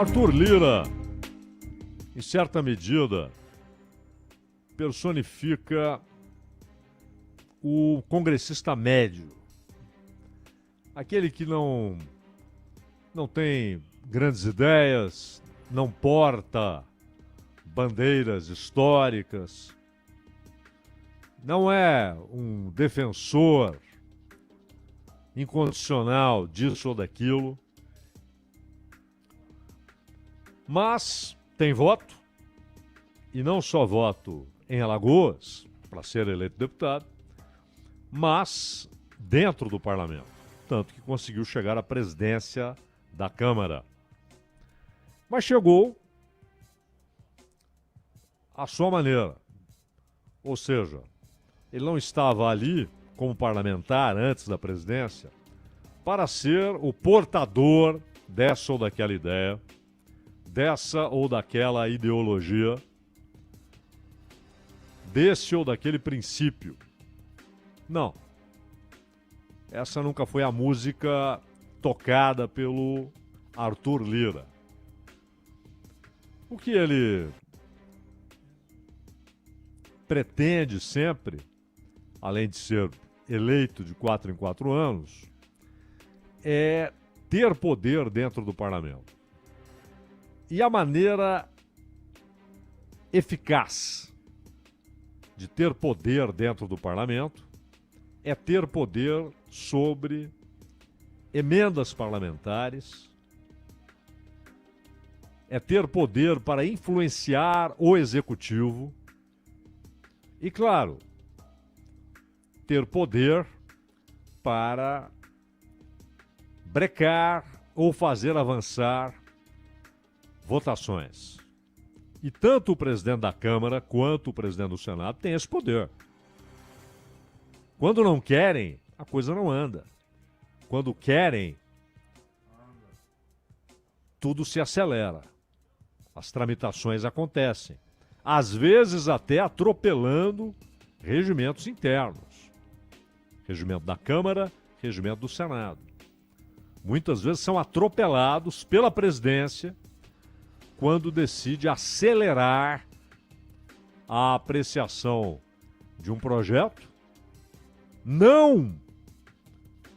Arthur Lira, em certa medida, personifica o congressista médio. Aquele que não tem grandes ideias, não porta bandeiras históricas, não é um defensor incondicional disso ou daquilo, mas tem voto, e não só voto em Alagoas, para ser eleito deputado, mas dentro do parlamento, tanto que conseguiu chegar à presidência da Câmara. Mas chegou à sua maneira, ou seja, ele não estava ali como parlamentar antes da presidência para ser o portador dessa ou daquela ideia, dessa ou daquela ideologia, desse ou daquele princípio. Não. Essa nunca foi a música tocada pelo Arthur Lira. O que ele pretende sempre, além de ser eleito de 4 em 4 anos, é ter poder dentro do parlamento. E a maneira eficaz de ter poder dentro do parlamento é ter poder sobre emendas parlamentares, é ter poder para influenciar o executivo e, claro, ter poder para brecar ou fazer avançar votações. E tanto o presidente da Câmara quanto o presidente do Senado têm esse poder. Quando não querem, a coisa não anda. Quando querem, tudo se acelera. As tramitações acontecem. Às vezes até atropelando regimentos internos. Regimento da Câmara, regimento do Senado. Muitas vezes são atropelados pela presidência quando decide acelerar a apreciação de um projeto, não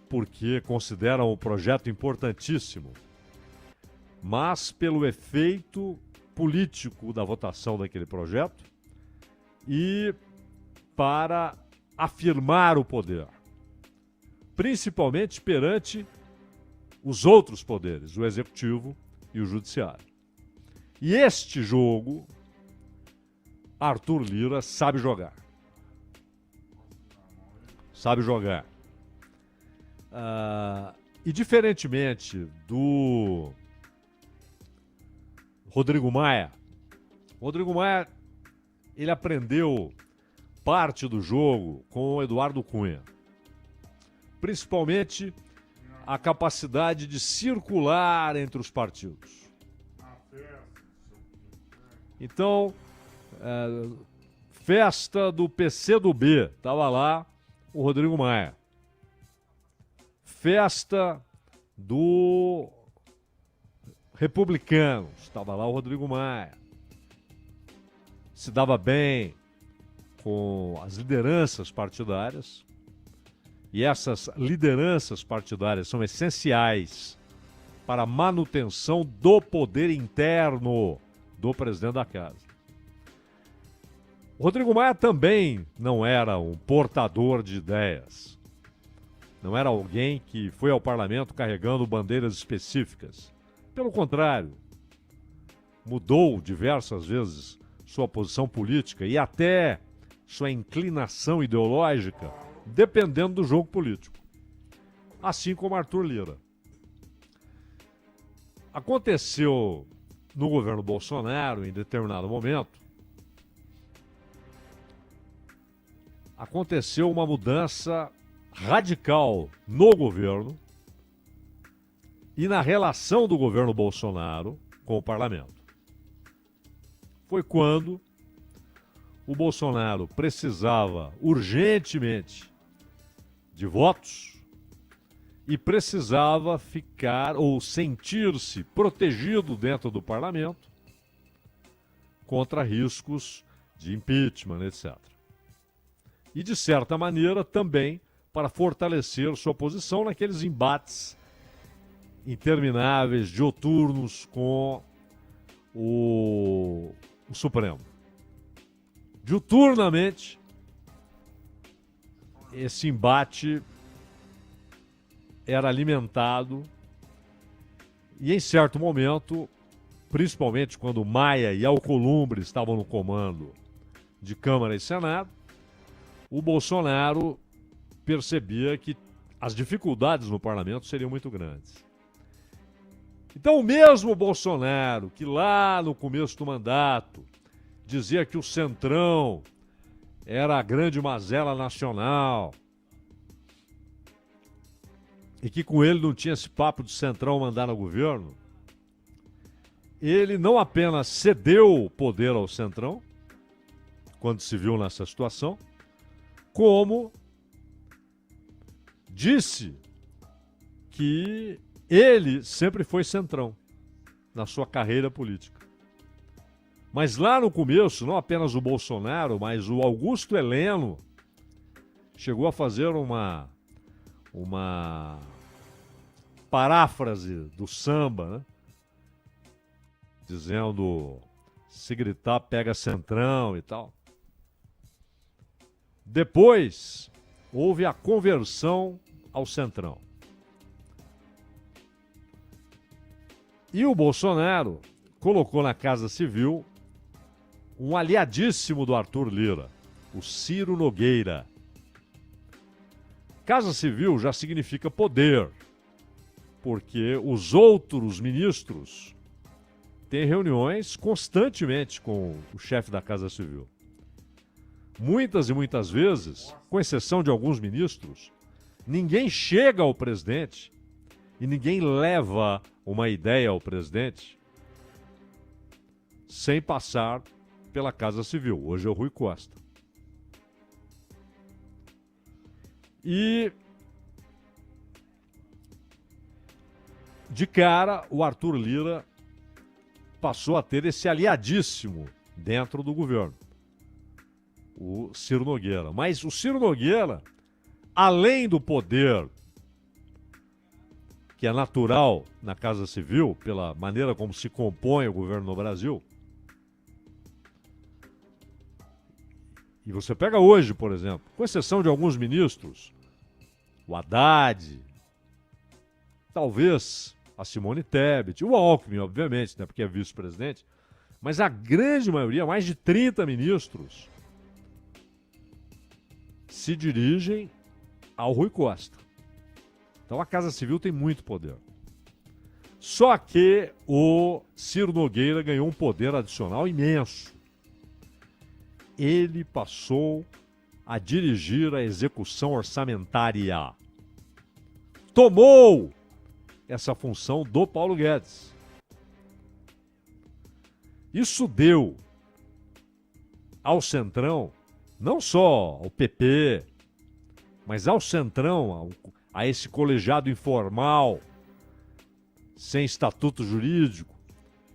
porque consideram o projeto importantíssimo, mas pelo efeito político da votação daquele projeto e para afirmar o poder, principalmente perante os outros poderes, o executivo e o judiciário. E este jogo, Arthur Lira sabe jogar. Sabe jogar. E diferentemente do Rodrigo Maia, ele aprendeu parte do jogo com o Eduardo Cunha. Principalmente a capacidade de circular entre os partidos. Então, festa do PCdoB, estava lá o Rodrigo Maia. Festa do Republicanos, estava lá o Rodrigo Maia. Se dava bem com as lideranças partidárias. E essas lideranças partidárias são essenciais para a manutenção do poder interno do presidente da casa. O Rodrigo Maia também não era um portador de ideias. Não era alguém que foi ao parlamento carregando bandeiras específicas. Pelo contrário, mudou diversas vezes sua posição política e até sua inclinação ideológica, dependendo do jogo político. Assim como Arthur Lira. Aconteceu no governo Bolsonaro, em determinado momento, aconteceu uma mudança radical no governo e na relação do governo Bolsonaro com o parlamento. Foi quando o Bolsonaro precisava urgentemente de votos e precisava ficar ou sentir-se protegido dentro do parlamento contra riscos de impeachment, etc. E, de certa maneira, também para fortalecer sua posição naqueles embates intermináveis, dioturnos com o Supremo. Diuturnamente, esse embate era alimentado e, em certo momento, principalmente quando Maia e Alcolumbre estavam no comando de Câmara e Senado, o Bolsonaro percebia que as dificuldades no parlamento seriam muito grandes. Então, o mesmo Bolsonaro, que lá no começo do mandato dizia que o Centrão era a grande mazela nacional e que com ele não tinha esse papo de Centrão mandar no governo, ele não apenas cedeu o poder ao Centrão, quando se viu nessa situação, como disse que ele sempre foi centrão na sua carreira política. Mas lá no começo, não apenas o Bolsonaro, mas o Augusto Heleno chegou a fazer uma paráfrase do samba, né? Dizendo, se gritar pega centrão e tal. Depois, houve a conversão ao centrão. E o Bolsonaro colocou na Casa Civil um aliadíssimo do Arthur Lira, o Ciro Nogueira. Casa Civil já significa poder, porque os outros ministros têm reuniões constantemente com o chefe da Casa Civil. Muitas e muitas vezes, com exceção de alguns ministros, ninguém chega ao presidente e ninguém leva uma ideia ao presidente sem passar pela Casa Civil. Hoje é o Rui Costa. E, de cara, o Arthur Lira passou a ter esse aliadíssimo dentro do governo, o Ciro Nogueira. Mas o Ciro Nogueira, além do poder que é natural na Casa Civil, pela maneira como se compõe o governo no Brasil, e você pega hoje, por exemplo, com exceção de alguns ministros, o Haddad, talvez a Simone Tebet, o Alckmin, obviamente, né, porque é vice-presidente, mas a grande maioria, mais de 30 ministros, se dirigem ao Rui Costa. Então a Casa Civil tem muito poder. Só que o Ciro Nogueira ganhou um poder adicional imenso. Ele passou a dirigir a execução orçamentária. Tomou essa função do Paulo Guedes. Isso deu ao Centrão, não só ao PP, mas ao Centrão, a esse colegiado informal, sem estatuto jurídico,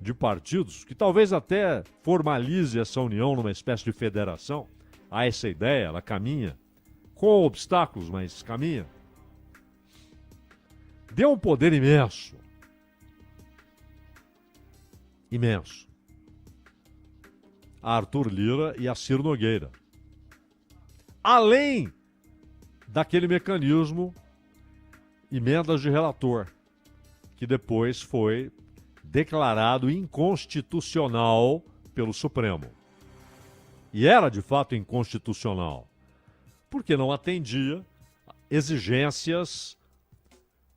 de partidos, que talvez até formalize essa união numa espécie de federação. Há essa ideia, ela caminha, com obstáculos, mas caminha. Deu um poder imenso. Imenso. A Arthur Lira e a Ciro Nogueira. Além daquele mecanismo emendas de relator, que depois foi declarado inconstitucional pelo Supremo. E era, de fato, inconstitucional, porque não atendia exigências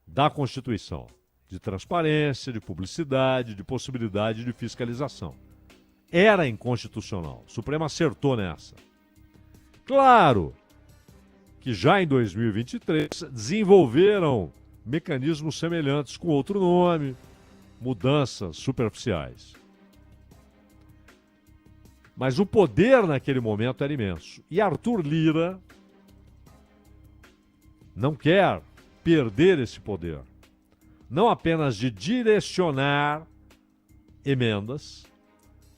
da Constituição, de transparência, de publicidade, de possibilidade de fiscalização. Era inconstitucional. O Supremo acertou nessa. Claro que já em 2023 desenvolveram mecanismos semelhantes com outro nome, mudanças superficiais. Mas o poder naquele momento era imenso. E Arthur Lira não quer perder esse poder. Não apenas de direcionar emendas,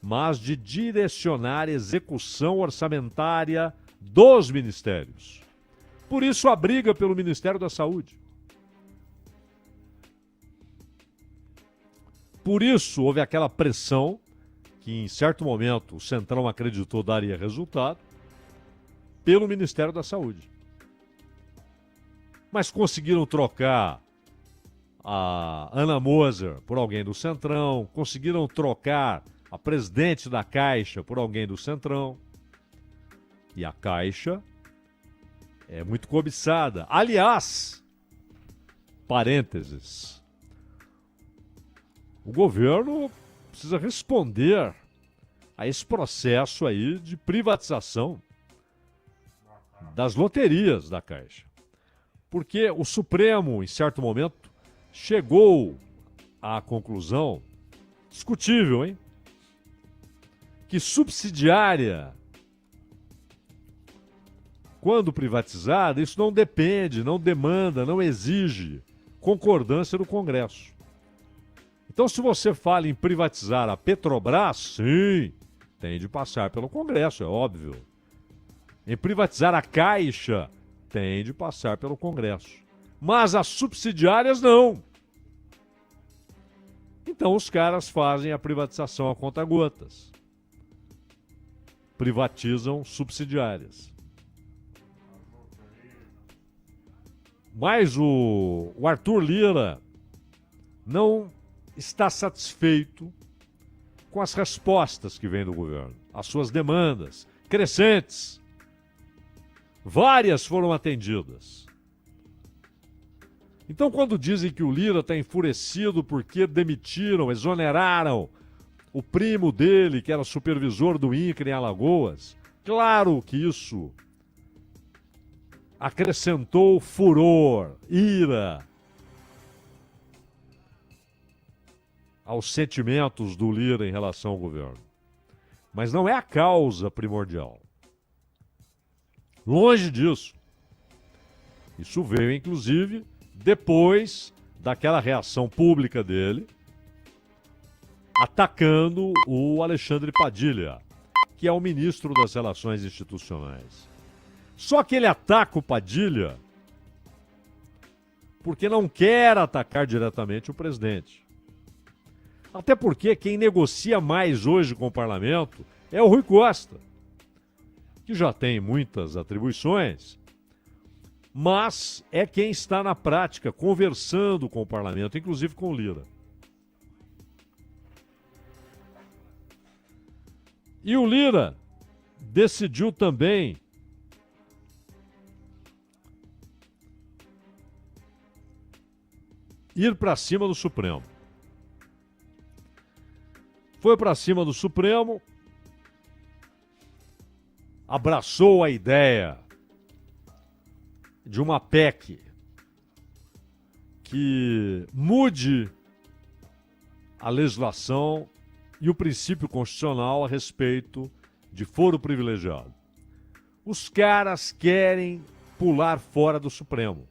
mas de direcionar execução orçamentária dos ministérios. Por isso a briga pelo Ministério da Saúde. Por isso houve aquela pressão que em certo momento o Centrão acreditou daria resultado pelo Ministério da Saúde. Mas conseguiram trocar a Ana Moser por alguém do Centrão, conseguiram trocar a presidente da Caixa por alguém do Centrão. E a Caixa é muito cobiçada. Aliás, parênteses, o governo precisa responder a esse processo aí de privatização das loterias da Caixa. Porque o Supremo, em certo momento, chegou à conclusão, discutível, hein? Que subsidiária, quando privatizada, isso não depende, não demanda, não exige concordância do Congresso. Então, se você fala em privatizar a Petrobras, sim, tem de passar pelo Congresso, é óbvio. Em privatizar a Caixa, tem de passar pelo Congresso. Mas as subsidiárias, não. Então, os caras fazem a privatização a conta-gotas. Privatizam subsidiárias. Mas o Arthur Lira não está satisfeito com as respostas que vêm do governo, as suas demandas crescentes. Várias foram atendidas. Então, quando dizem que o Lira está enfurecido porque demitiram, exoneraram o primo dele, que era supervisor do INCRA em Alagoas, claro que isso acrescentou furor, ira aos sentimentos do Lira em relação ao governo. Mas não é a causa primordial. Longe disso. Isso veio, inclusive, depois daquela reação pública dele, atacando o Alexandre Padilha, que é o ministro das Relações Institucionais. Só que ele ataca o Padilha porque não quer atacar diretamente o presidente. Até porque quem negocia mais hoje com o parlamento é o Rui Costa, que já tem muitas atribuições, mas é quem está na prática conversando com o parlamento, inclusive com o Lira. E o Lira decidiu também ir para cima do Supremo. Foi para cima do Supremo, abraçou a ideia de uma PEC que mude a legislação e o princípio constitucional a respeito de foro privilegiado. Os caras querem pular fora do Supremo.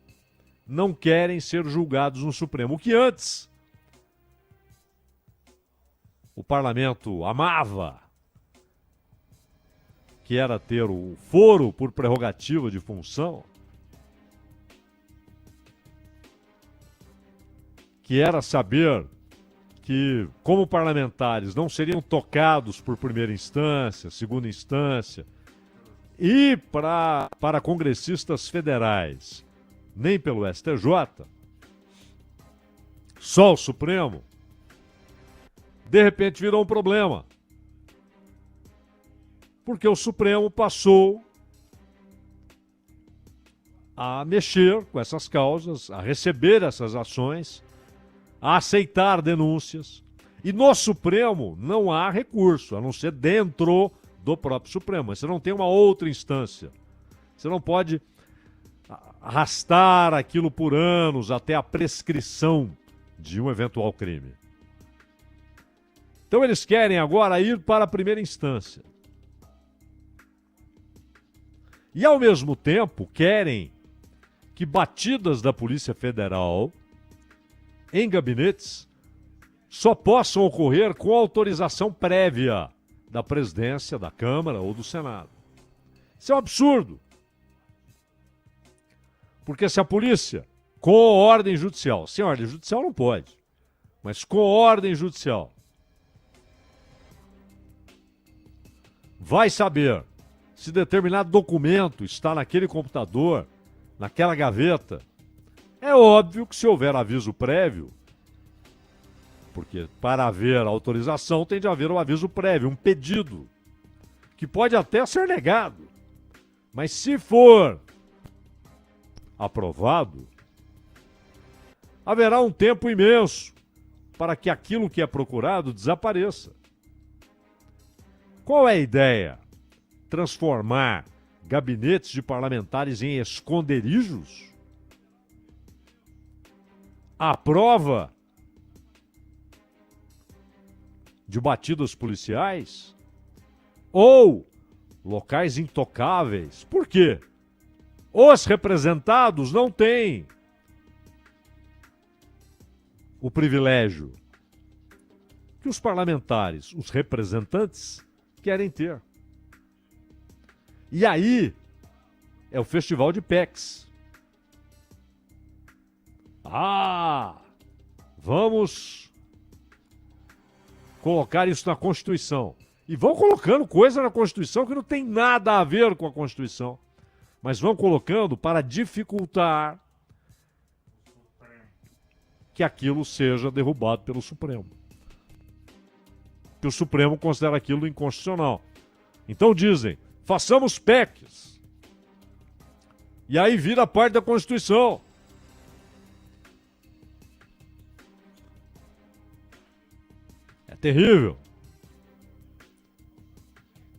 Não querem ser julgados no Supremo. O que antes o parlamento amava, que era ter o foro por prerrogativa de função, que era saber que, como parlamentares, não seriam tocados por primeira instância, segunda instância, e para congressistas federais, nem pelo STJ, só o Supremo, de repente virou um problema. Porque o Supremo passou a mexer com essas causas, a receber essas ações, a aceitar denúncias. E no Supremo não há recurso, a não ser dentro do próprio Supremo. Você não tem uma outra instância. Você não pode arrastar aquilo por anos até a prescrição de um eventual crime. Então eles querem agora ir para a primeira instância. E ao mesmo tempo querem que batidas da Polícia Federal em gabinetes só possam ocorrer com autorização prévia da presidência, da Câmara ou do Senado. Isso é um absurdo. Porque se a polícia, com ordem judicial, sem ordem judicial não pode, mas com ordem judicial, vai saber se determinado documento está naquele computador, naquela gaveta, é óbvio que se houver aviso prévio, porque para haver autorização tem de haver um aviso prévio, um pedido, que pode até ser negado. Mas se for aprovado, haverá um tempo imenso para que aquilo que é procurado desapareça. Qual é a ideia? Transformar gabinetes de parlamentares em esconderijos? A prova de batidas policiais? Ou locais intocáveis? Por quê? Os representados não têm o privilégio que os parlamentares, os representantes, querem ter. E aí é o festival de PECs. Vamos colocar isso na Constituição. E vão colocando coisa na Constituição que não tem nada a ver com a Constituição. Mas vão colocando para dificultar que aquilo seja derrubado pelo Supremo. Que o Supremo considera aquilo inconstitucional. Então dizem, façamos PECs. E aí vira parte da Constituição. É terrível.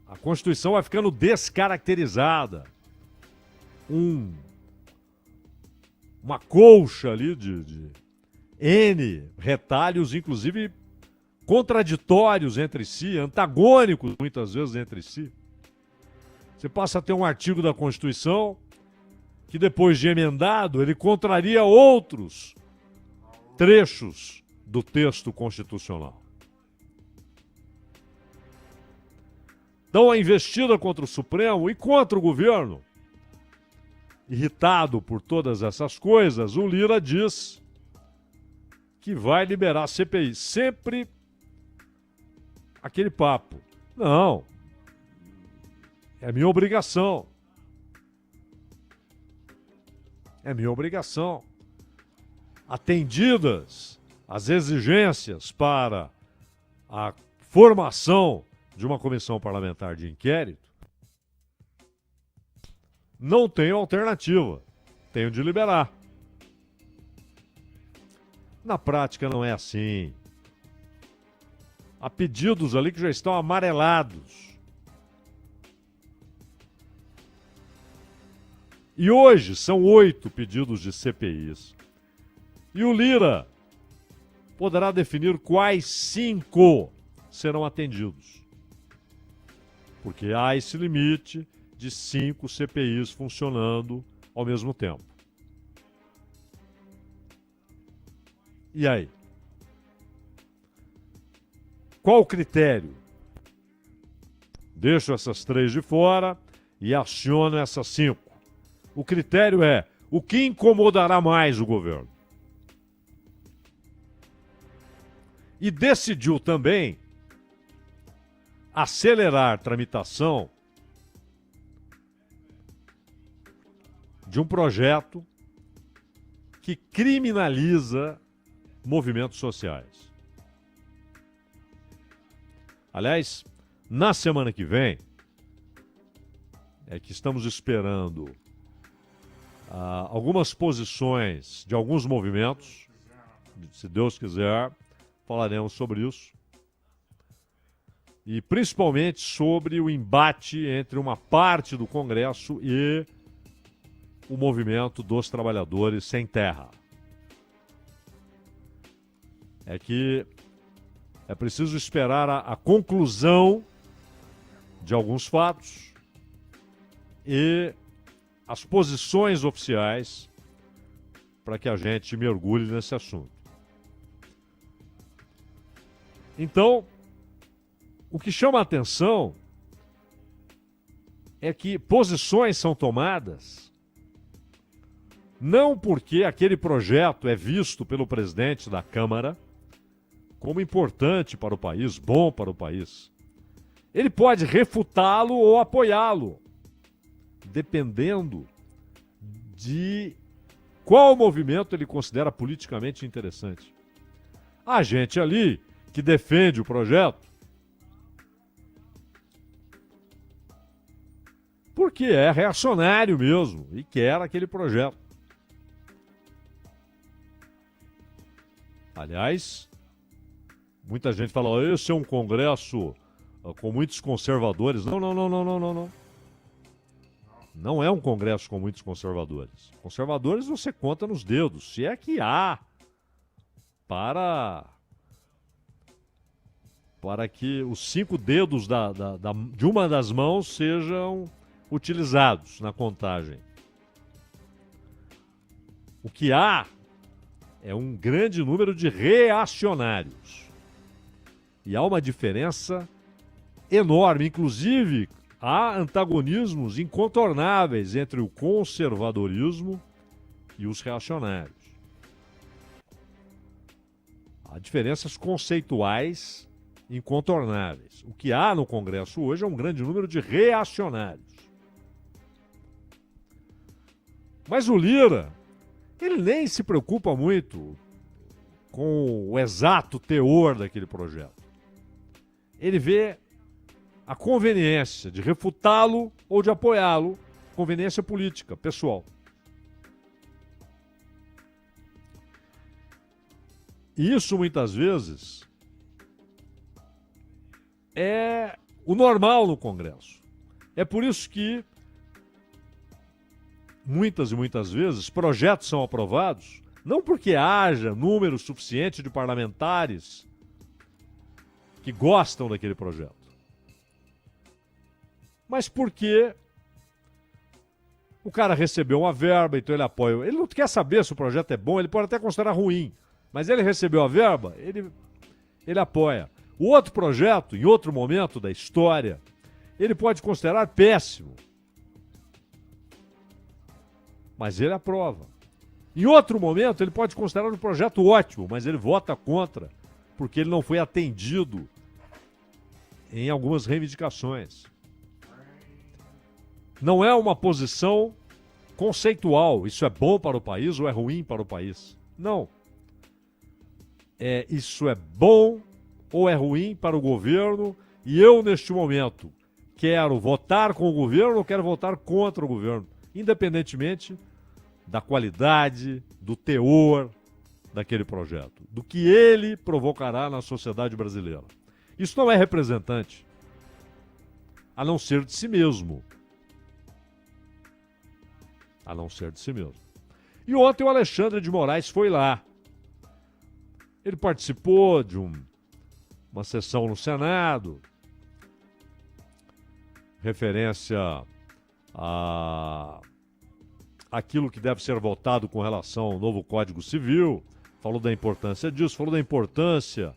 A Constituição vai ficando descaracterizada. Uma colcha ali de N retalhos, inclusive contraditórios entre si, antagônicos muitas vezes entre si. Você passa a ter um artigo da Constituição que depois de emendado, ele contraria outros trechos do texto constitucional. Então a investida contra o Supremo e contra o governo, irritado por todas essas coisas, o Lira diz que vai liberar a CPI. Sempre aquele papo. Não. É minha obrigação. É minha obrigação. Atendidas as exigências para a formação de uma comissão parlamentar de inquérito, não tenho alternativa. Tenho de liberar. Na prática não é assim. Há pedidos ali que já estão amarelados. E hoje são 8 pedidos de CPIs. E o Lira poderá definir quais 5 serão atendidos. Porque há esse limite de 5 CPIs funcionando ao mesmo tempo. E aí? Qual o critério? Deixo essas 3 de fora e aciono essas 5. O critério é o que incomodará mais o governo. E decidiu também acelerar a tramitação de um projeto que criminaliza movimentos sociais. Aliás, na semana que vem, é que estamos esperando algumas posições de alguns movimentos, se Deus quiser, falaremos sobre isso. E principalmente sobre o embate entre uma parte do Congresso e o movimento dos trabalhadores sem terra. É que é preciso esperar a conclusão de alguns fatos e as posições oficiais para que a gente mergulhe nesse assunto. Então, o que chama a atenção é que posições são tomadas não porque aquele projeto é visto pelo presidente da Câmara como importante para o país, bom para o país. Ele pode refutá-lo ou apoiá-lo, dependendo de qual movimento ele considera politicamente interessante. Há gente ali que defende o projeto porque é reacionário mesmo e quer aquele projeto. Aliás, muita gente fala, esse é um congresso com muitos conservadores. Não. Não é um congresso com muitos conservadores. Conservadores você conta nos dedos, se é que há, para que os 5 dedos de uma das mãos sejam utilizados na contagem. O que há é um grande número de reacionários. E há uma diferença enorme. Inclusive, há antagonismos incontornáveis entre o conservadorismo e os reacionários. Há diferenças conceituais incontornáveis. O que há no Congresso hoje é um grande número de reacionários. Mas o Lira, ele nem se preocupa muito com o exato teor daquele projeto. Ele vê a conveniência de refutá-lo ou de apoiá-lo, conveniência política, pessoal. E isso, muitas vezes, é o normal no Congresso. É por isso que muitas e muitas vezes projetos são aprovados não porque haja número suficiente de parlamentares que gostam daquele projeto, mas porque o cara recebeu uma verba, então ele apoia. Ele não quer saber se o projeto é bom, ele pode até considerar ruim, mas ele recebeu a verba, ele apoia. O outro projeto, em outro momento da história, ele pode considerar péssimo, mas ele aprova. Em outro momento, ele pode considerar um projeto ótimo, mas ele vota contra, porque ele não foi atendido em algumas reivindicações. Não é uma posição conceitual, isso é bom para o país ou é ruim para o país. Não. Isso é bom ou é ruim para o governo, e eu, neste momento, quero votar com o governo ou quero votar contra o governo, independentemente da qualidade, do teor daquele projeto, do que ele provocará na sociedade brasileira. Isso não é representante, a não ser de si mesmo. A não ser de si mesmo. E ontem o Alexandre de Moraes foi lá. Ele participou de uma sessão no Senado, referência a aquilo que deve ser votado com relação ao novo Código Civil, falou da importância disso, falou da importância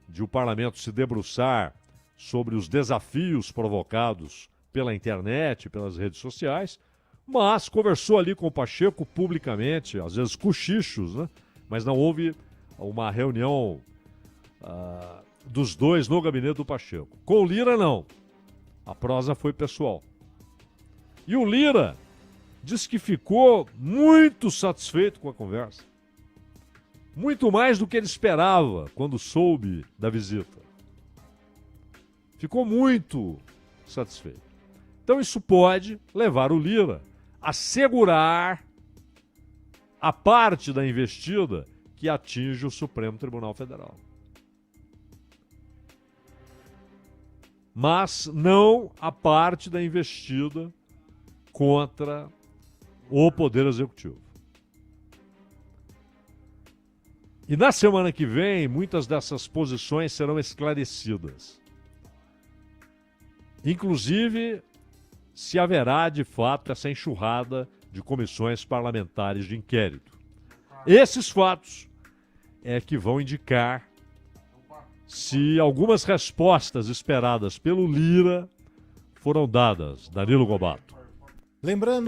de o parlamento se debruçar sobre os desafios provocados pela internet, pelas redes sociais, mas conversou ali com o Pacheco publicamente, às vezes cochichos, né? Mas não houve uma reunião dos dois no gabinete do Pacheco. Com o Lira, não. A prosa foi pessoal. E o Lira disse que ficou muito satisfeito com a conversa. Muito mais do que ele esperava quando soube da visita. Ficou muito satisfeito. Então isso pode levar o Lira a segurar a parte da investida que atinge o Supremo Tribunal Federal. Mas não a parte da investida contra o Poder Executivo. E na semana que vem, muitas dessas posições serão esclarecidas. Inclusive, se haverá de fato essa enxurrada de comissões parlamentares de inquérito. Esses fatos é que vão indicar se algumas respostas esperadas pelo Lira foram dadas. Danilo Gobato. Lembrando